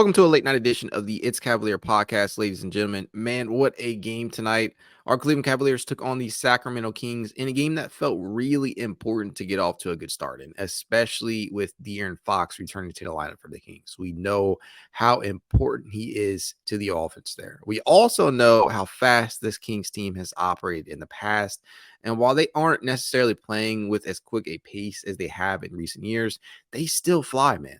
Welcome to a late night edition of the It's Cavalier podcast, ladies and gentlemen. Man, what a game tonight. Our Cleveland Cavaliers took on the Sacramento Kings in a game that felt really important to get off to a good start in, especially with De'Aaron Fox returning to the lineup for the Kings. We know how important he is to the offense there. We also know how fast this Kings team has operated in the past. And while they aren't necessarily playing with as quick a pace as they have in recent years, they still fly, man.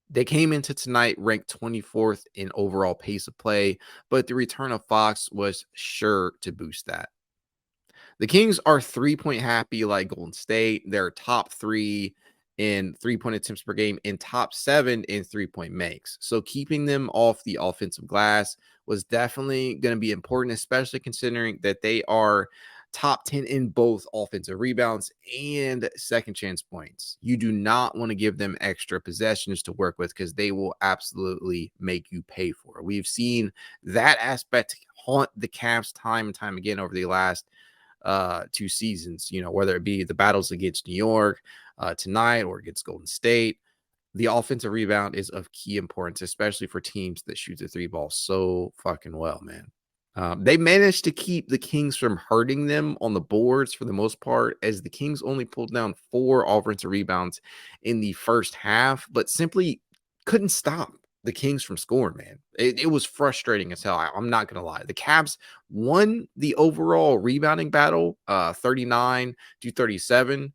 They came into tonight ranked 24th in overall pace of play, but the return of Fox was sure to boost that. The Kings are 3-point happy like Golden State. They're top 3 in 3-point attempts per game and top 7 in 3-point makes. So keeping them off the offensive glass was definitely going to be important, especially considering that they are top 10 in both offensive rebounds and second chance points. You do not want to give them extra possessions to work with because they will absolutely make you pay for it. We've seen that aspect haunt the Cavs time and time again over the last 2 seasons, whether it be the battles against New York tonight or against Golden State. The offensive rebound is of key importance, especially for teams that shoot the 3 ball so fucking well, man. They managed to keep the Kings from hurting them on the boards for the most part, as the Kings only pulled down 4 offensive rebounds in the first half, but simply couldn't stop the Kings from scoring, man. It was frustrating as hell. I'm not going to lie. The Cavs won the overall rebounding battle, 39-37,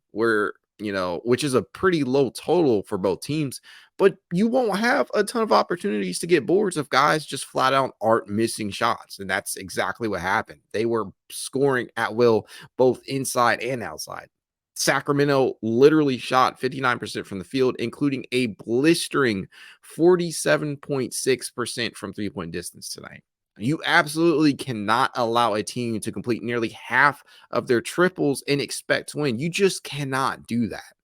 which is a pretty low total for both teams. But you won't have a ton of opportunities to get boards if guys just flat out aren't missing shots. And that's exactly what happened. They were scoring at will, both inside and outside. Sacramento literally shot 59% from the field, including a blistering 47.6% from 3-point distance tonight. You absolutely cannot allow a team to complete nearly half of their triples and expect to win. You just cannot do that.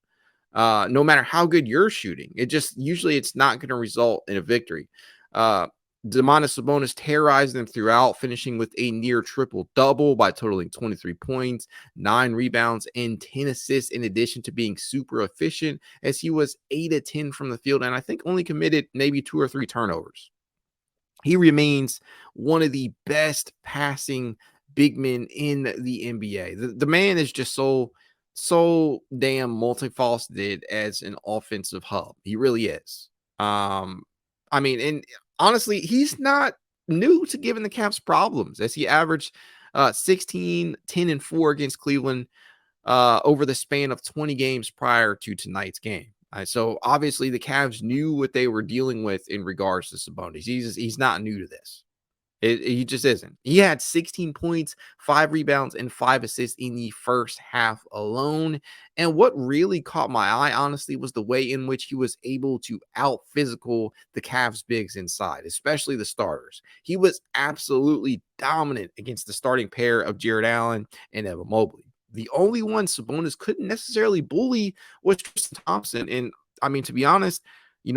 No matter how good you're shooting, it's not going to result in a victory. Domantas Sabonis terrorized them throughout, finishing with a near triple-double by totaling 23 points, 9 rebounds, and 10 assists, in addition to being super efficient, as he was 8 of 10 from the field, and I think only committed maybe 2 or 3 turnovers. He remains one of the best passing big men in the NBA. The man is just so damn multifaceted as an offensive hub. He really is. And honestly, he's not new to giving the Cavs problems, as he averaged 16, 10, and 4 against Cleveland over the span of 20 games prior to tonight's game. So obviously the Cavs knew what they were dealing with in regards to Sabonis. He's not new to this. He just isn't. He had 16 points, 5 rebounds, and 5 assists in the first half alone. And what really caught my eye, honestly, was the way in which he was able to out-physical the Cavs bigs inside, especially the starters. He was absolutely dominant against the starting pair of Jarrett Allen and Evan Mobley. The only one Sabonis couldn't necessarily bully was Tristan Thompson. And, to be honest,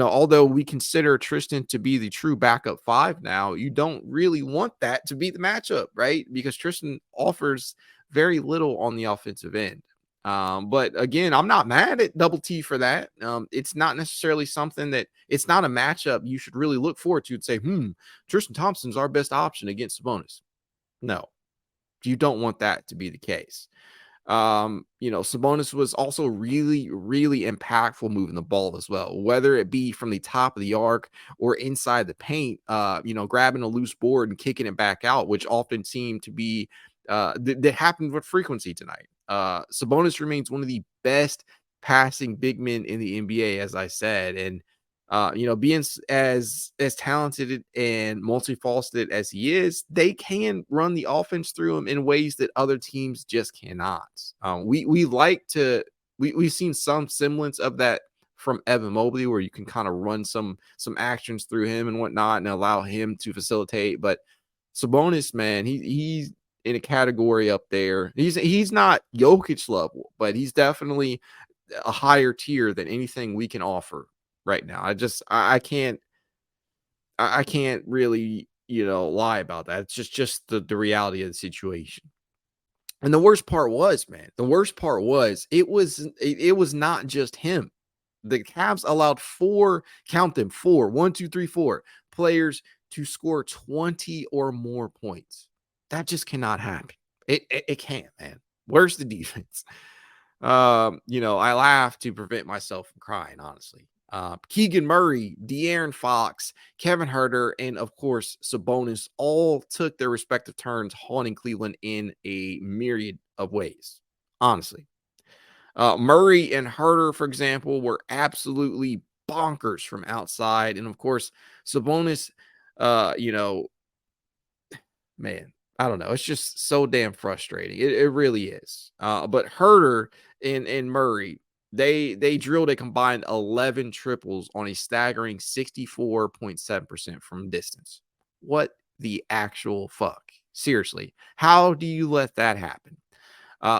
although we consider Tristan to be the true backup 5 now, you don't really want that to be the matchup, right? Because Tristan offers very little on the offensive end. But again, I'm not mad at Double T for that. It's not necessarily something it's not a matchup you should really look forward to and say, Tristan Thompson's our best option against Sabonis. No, you don't want that to be the case. Sabonis was also really, really impactful moving the ball as well, whether it be from the top of the arc or inside the paint, grabbing a loose board and kicking it back out, which often seemed to be that happened with frequency tonight. Sabonis remains one of the best passing big men in the NBA, as I said, and being as talented and multifaceted as he is, they can run the offense through him in ways that other teams just cannot. We've seen some semblance of that from Evan Mobley, where you can kind of run some actions through him and whatnot and allow him to facilitate. But Sabonis, man, he's in a category up there. He's not Jokic level, but he's definitely a higher tier than anything we can offer right now. I can't really, lie about that. It's just the reality of the situation. And the worst part was, it was not just him. The Cavs allowed 4, count them, 4, 1, 2, 3, 4 players to score 20 or more points. That just cannot happen. It can't, man. Where's the defense? I laugh to prevent myself from crying, honestly. Keegan Murray, De'Aaron Fox, Kevin Huerter, and of course, Sabonis all took their respective turns haunting Cleveland in a myriad of ways, honestly. Murray and Huerter, for example, were absolutely bonkers from outside. And of course, Sabonis, man, I don't know. It's just so damn frustrating. It really is. But Huerter and Murray, they drilled a combined 11 triples on a staggering 64.7% from distance. What the actual fuck? Seriously, how do you let that happen?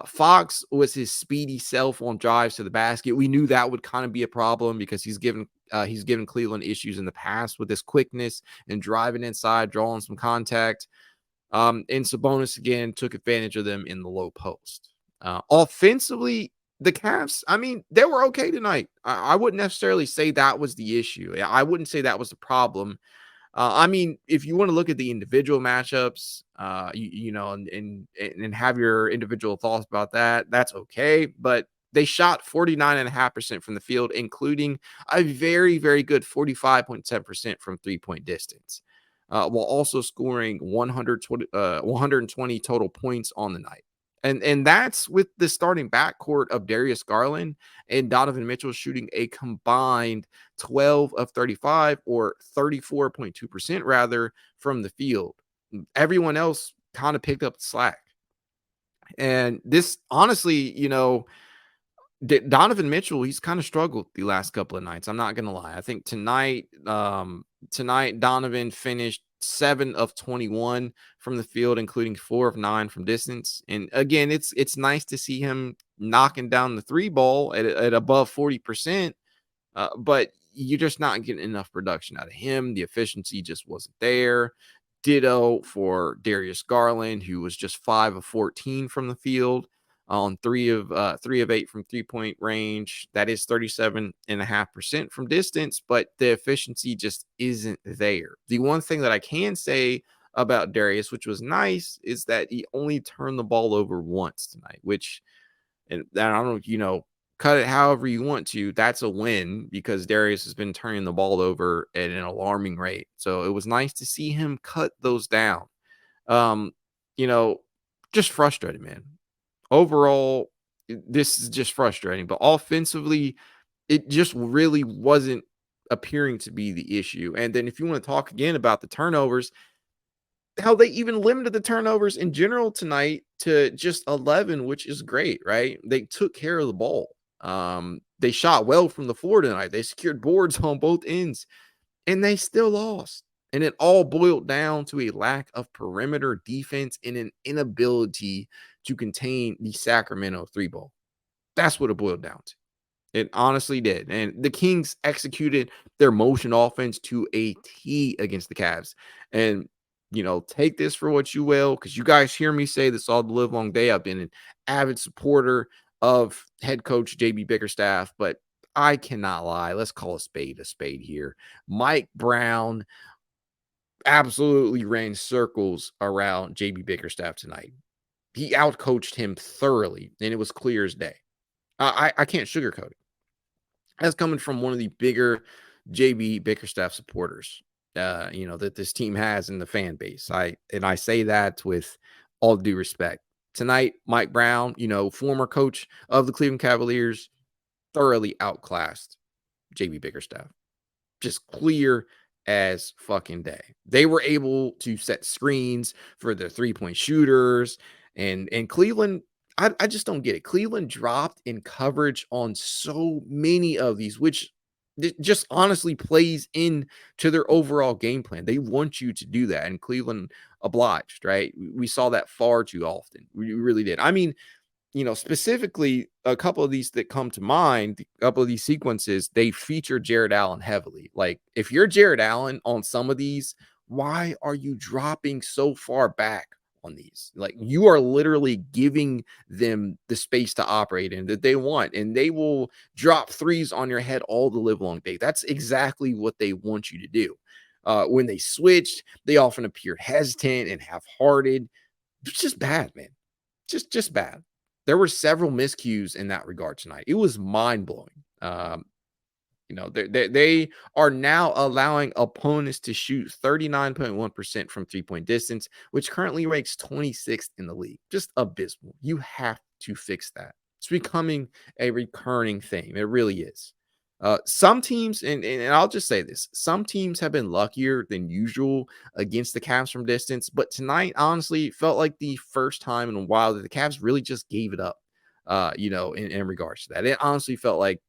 Fox was his speedy self on drives to the basket. We knew that would kind of be a problem because he's given Cleveland issues in the past with his quickness and driving inside, drawing some contact. And Sabonis again took advantage of them in the low post. Offensively, the Cavs, I mean, they were okay tonight. I wouldn't necessarily say that was the issue. I wouldn't say that was the problem. I mean, if you want to look at the individual matchups, and have your individual thoughts about that, that's okay. But they shot 49.5% from the field, including a very, very good 45.7% from 3-point distance, while also scoring 120 total points on the night. And that's with the starting backcourt of Darius Garland and Donovan Mitchell shooting a combined 12 of 35 or 34.2% rather from the field. Everyone else kind of picked up the slack. And this honestly, Donovan Mitchell, he's kind of struggled the last couple of nights. I'm not going to lie. I think tonight Donovan finished 7 of 21 from the field, including 4 of 9 from distance. And again, it's nice to see him knocking down the three ball at above 40%, but you're just not getting enough production out of him. The efficiency just wasn't there. Ditto for Darius Garland, who was just 5 of 14 from the field on 3 of 8 from 3-point range. That is 37.5% from distance, but the efficiency just isn't there. The one thing that I can say about Darius, which was nice, is that he only turned the ball over once tonight, which, and I don't know, cut it however you want to. That's a win because Darius has been turning the ball over at an alarming rate. So it was nice to see him cut those down. Just frustrated, man. Overall, this is just frustrating, but offensively, it just really wasn't appearing to be the issue. And then if you want to talk again about the turnovers, how they even limited the turnovers in general tonight to just 11, which is great, right? They took care of the ball. They shot well from the floor tonight. They secured boards on both ends, and they still lost. And it all boiled down to a lack of perimeter defense and an inability to contain the Sacramento three ball. That's what it boiled down to. It honestly did. And the Kings executed their motion offense to a T against the Cavs. And, take this for what you will, because you guys hear me say this all the live long day. I've been an avid supporter of head coach JB Bickerstaff, but I cannot lie. Let's call a spade here. Mike Brown absolutely ran circles around JB Bickerstaff tonight. He outcoached him thoroughly, and it was clear as day. I can't sugarcoat it. That's coming from one of the bigger JB Bickerstaff supporters, that this team has in the fan base. I say that with all due respect. Tonight, Mike Brown, former coach of the Cleveland Cavaliers, thoroughly outclassed JB Bickerstaff. Just clear as fucking day. They were able to set screens for the 3-point shooters, and Cleveland, I just don't get it. Cleveland dropped in coverage on so many of these, which just honestly plays into their overall game plan. They want you to do that, and Cleveland obliged, right? We saw that far too often. We really did. I mean, specifically a couple of these that come to mind, a couple of these sequences, they feature Jarrett Allen heavily. Like, if you're Jarrett Allen on some of these, why are you dropping so far back on these? Like, you are literally giving them the space to operate in that they want, and they will drop threes on your head all the live long day. That's exactly what they want you to do. When they switched, they often appeared hesitant and half-hearted. It's just bad, man. Just bad. There were several miscues in that regard tonight. It was mind-blowing. They are now allowing opponents to shoot 39.1% from three-point distance, which currently ranks 26th in the league. Just abysmal. You have to fix that. It's becoming a recurring thing. It really is. Some teams, and I'll just say this, some teams have been luckier than usual against the Cavs from distance, but tonight, honestly, felt like the first time in a while that the Cavs really just gave it up, in regards to that. It honestly felt like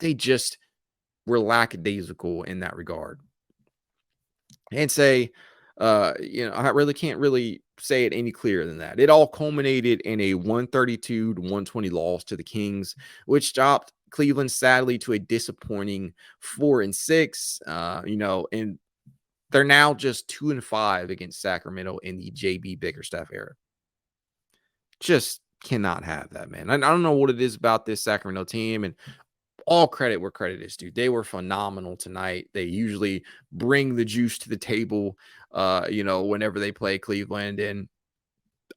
they just were lackadaisical in that regard. And say, I really can't really say it any clearer than that. It all culminated in a 132-120 loss to the Kings, which dropped Cleveland sadly to a disappointing 4-6. And they're now just 2-5 against Sacramento in the JB Bickerstaff era. Just cannot have that, man. I don't know what it is about this Sacramento team, and all credit where credit is due. They were phenomenal tonight. They usually bring the juice to the table, whenever they play Cleveland. And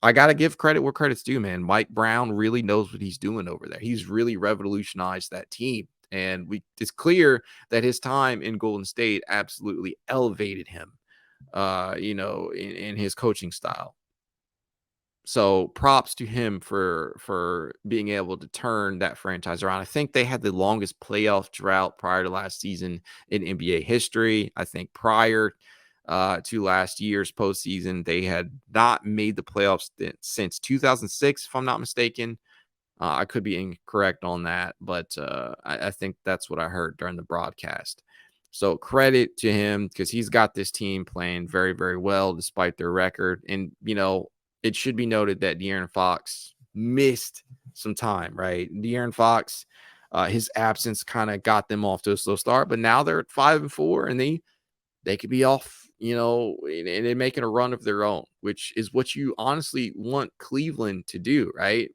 I got to give credit where credit's due, man. Mike Brown really knows what he's doing over there. He's really revolutionized that team. And it's clear that his time in Golden State absolutely elevated him, in his coaching style. So props to him for being able to turn that franchise around. I think they had the longest playoff drought prior to last season in NBA history. I think prior to last year's postseason, they had not made the playoffs since 2006, if I'm not mistaken. I could be incorrect on that, but I think that's what I heard during the broadcast. So credit to him because he's got this team playing very, very well despite their record. And, it should be noted that De'Aaron Fox missed some time, right? De'Aaron Fox, his absence kind of got them off to a slow start, but now they're at 5-4 and they could be off, and they're making a run of their own, which is what you honestly want Cleveland to do, right?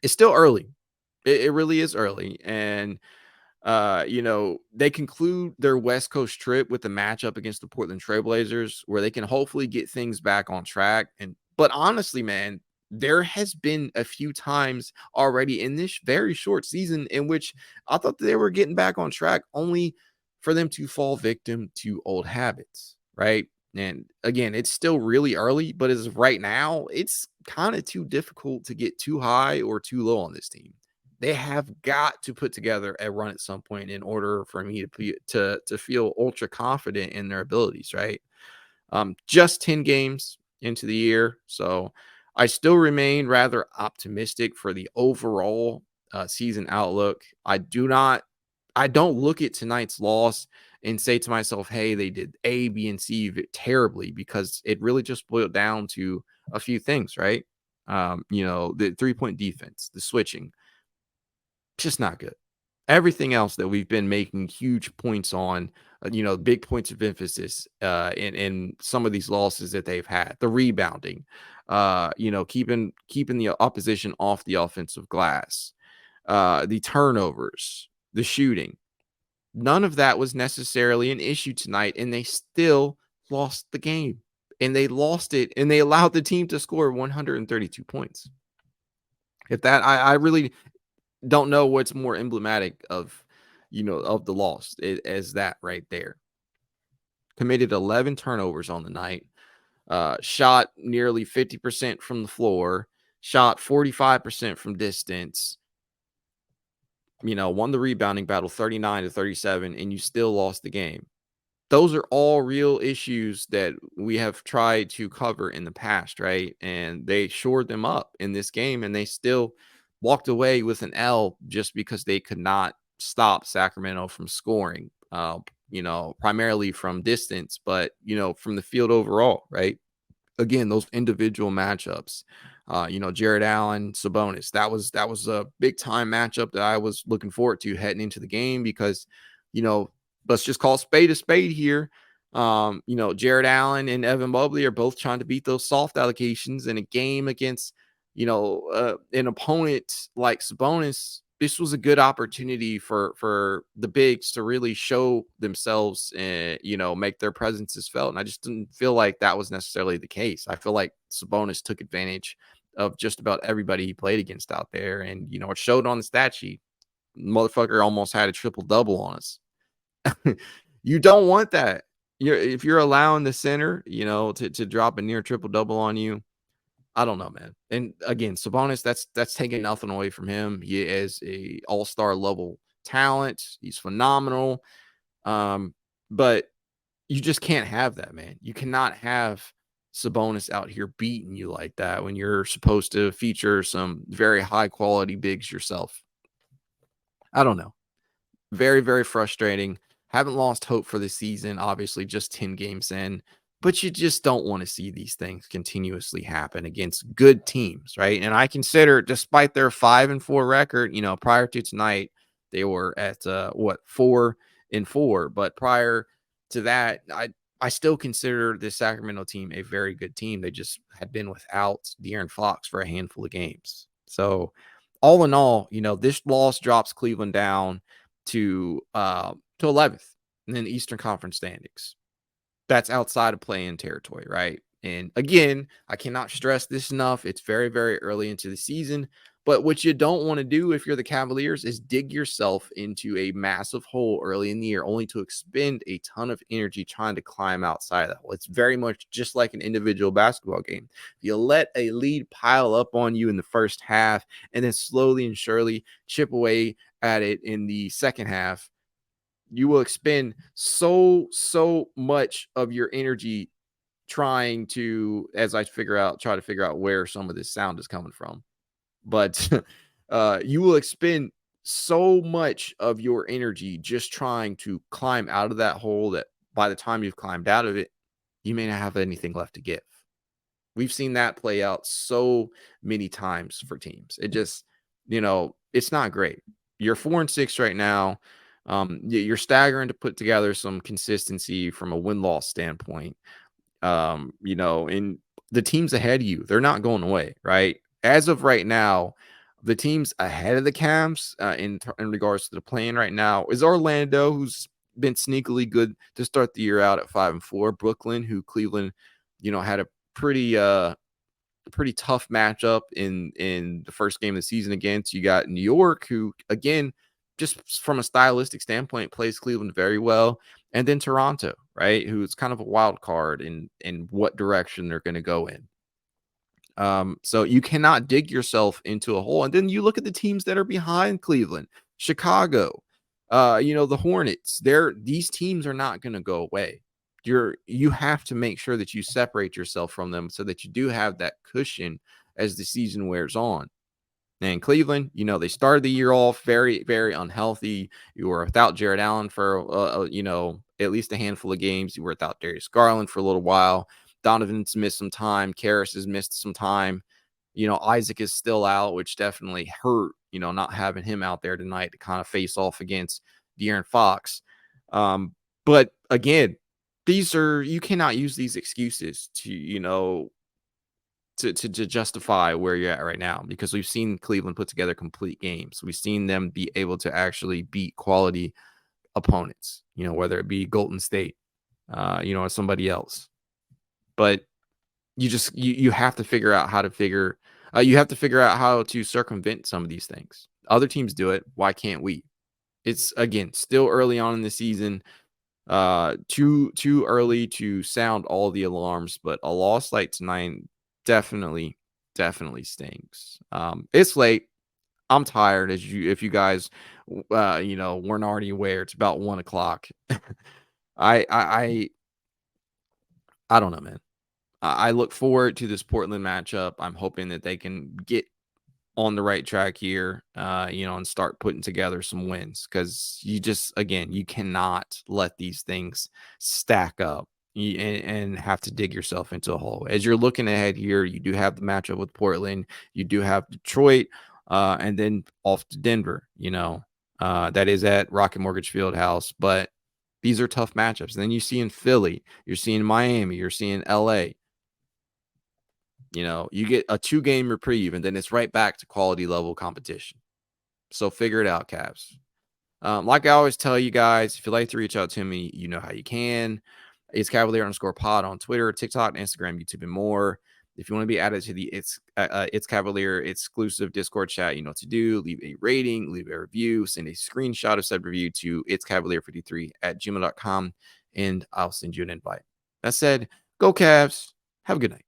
It's still early. It really is early. And they conclude their West Coast trip with a matchup against the Portland Trailblazers where they can hopefully get things back on track. But honestly, man, there has been a few times already in this very short season in which I thought they were getting back on track only for them to fall victim to old habits, right? And again, it's still really early, but as of right now, it's kind of too difficult to get too high or too low on this team. They have got to put together a run at some point in order for me to feel ultra confident in their abilities, right? Just 10 games into the year, so I still remain rather optimistic for the overall season outlook. I don't look at tonight's loss and say to myself, hey, they did A, B, and C terribly, because it really just boiled down to a few things, right? The 3-point defense, the switching, just not good. Everything else that we've been making huge points on, big points of emphasis in some of these losses that they've had, the rebounding, keeping the opposition off the offensive glass, the turnovers, the shooting. None of that was necessarily an issue tonight, and they still lost the game. And they lost it, and they allowed the team to score 132 points. If that, I really don't know what's more emblematic of the loss as that right there. Committed 11 turnovers on the night, shot nearly 50% from the floor, shot 45% from distance, won the rebounding battle 39-37, and you still lost the game. Those are all real issues that we have tried to cover in the past, right? And they shored them up in this game, and they still walked away with an L just because they could not stop Sacramento from scoring, primarily from distance, but, from the field overall, right? Again, those individual matchups, Jarrett Allen, Sabonis, that was a big time matchup that I was looking forward to heading into the game because, let's just call a spade here. Jarrett Allen and Evan Mobley are both trying to beat those soft allegations in a game against, an opponent like Sabonis. this was a good opportunity for the bigs to really show themselves and, make their presences felt. And I just didn't feel like that was necessarily the case. I feel like Sabonis took advantage of just about everybody he played against out there. And, it showed on the stat sheet. Motherfucker almost had a triple double on us. You don't want that. If you're allowing the center, to drop a near triple double on you, I don't know, man. And again, Sabonis, that's taking nothing away from him. He is a all-star level talent. He's phenomenal. But you just can't have that, man. You cannot have Sabonis out here beating you like that when you're supposed to feature some very high quality bigs yourself. I don't know. Very, very frustrating. Haven't lost hope for the season, obviously, just 10 games in. But you just don't want to see these things continuously happen against good teams, right? And I consider, despite their 5-4 record, prior to tonight, they were at 4-4. But prior to that, I still consider this Sacramento team a very good team. They just had been without De'Aaron Fox for a handful of games. So all in all, this loss drops Cleveland down to 11th in the Eastern Conference standings. That's outside of play-in territory, right? And again, I cannot stress this enough. It's very, very early into the season. But what you don't want to do if you're the Cavaliers is dig yourself into a massive hole early in the year, only to expend a ton of energy trying to climb outside of that hole. It's very much just like an individual basketball game. You let a lead pile up on you in the first half and then slowly and surely chip away at it in the second half. You will expend so much of your energy trying to, as I try to figure out where some of this sound is coming from. But you will expend so much of your energy just trying to climb out of that hole that by the time you've climbed out of it, you may not have anything left to give. We've seen that play out so many times for teams. It just, it's not great. You're 4-6 right now. You're staggering to put together some consistency from a win-loss standpoint. And the teams ahead of you, they're not going away, right? As of right now, the teams ahead of the Cavs in regards to the play-in right now is Orlando, who's been sneakily good to start the year out at 5-4. Brooklyn, who Cleveland, had a pretty tough matchup in the first game of the season against. You got New York, who again, just from a stylistic standpoint, plays Cleveland very well. And then Toronto, right, who's kind of a wild card in what direction they're going to go in. So you cannot dig yourself into a hole. And then you look at the teams that are behind Cleveland, Chicago, the Hornets. These teams are not going to go away. You have to make sure that you separate yourself from them so that you do have that cushion as the season wears on. And Cleveland, they started the year off very, very unhealthy. You were without Jarrett Allen for, at least a handful of games. You were without Darius Garland for a little while. Donovan's missed some time. Caris has missed some time. Isaac is still out, which definitely hurt, not having him out there tonight to kind of face off against De'Aaron Fox. But again, you cannot use these excuses to, to justify where you're at right now, because we've seen Cleveland put together complete games. We've seen them be able to actually beat quality opponents, whether it be Golden State, or somebody else. But you have to figure out how to you have to figure out how to circumvent some of these things. Other teams do it. Why can't we? It's again still early on in the season. Too early to sound all the alarms, but a loss like tonight definitely stings. It's late. I'm tired, if you guys weren't already aware. It's about 1:00. I don't know, man. I look forward to this Portland matchup. I'm hoping that they can get on the right track here, and start putting together some wins, because you cannot let these things stack up and have to dig yourself into a hole. As you're looking ahead here, you do have the matchup with Portland, you do have Detroit, and then off to Denver, that is at Rocket Mortgage Fieldhouse, but these are tough matchups. And then you see in Philly, you're seeing Miami, you're seeing LA. You get a 2-game reprieve, and then it's right back to quality level competition. So figure it out, Cavs. Like I always tell you guys, if you'd like to reach out to me, you know how you can. It's Cavalier_pod on Twitter, TikTok, Instagram, YouTube, and more. If you want to be added to the It's Cavalier exclusive Discord chat, you know what to do. Leave a rating, leave a review, send a screenshot of said review to itscavalier53@gmail.com, and I'll send you an invite. That said, go Cavs. Have a good night.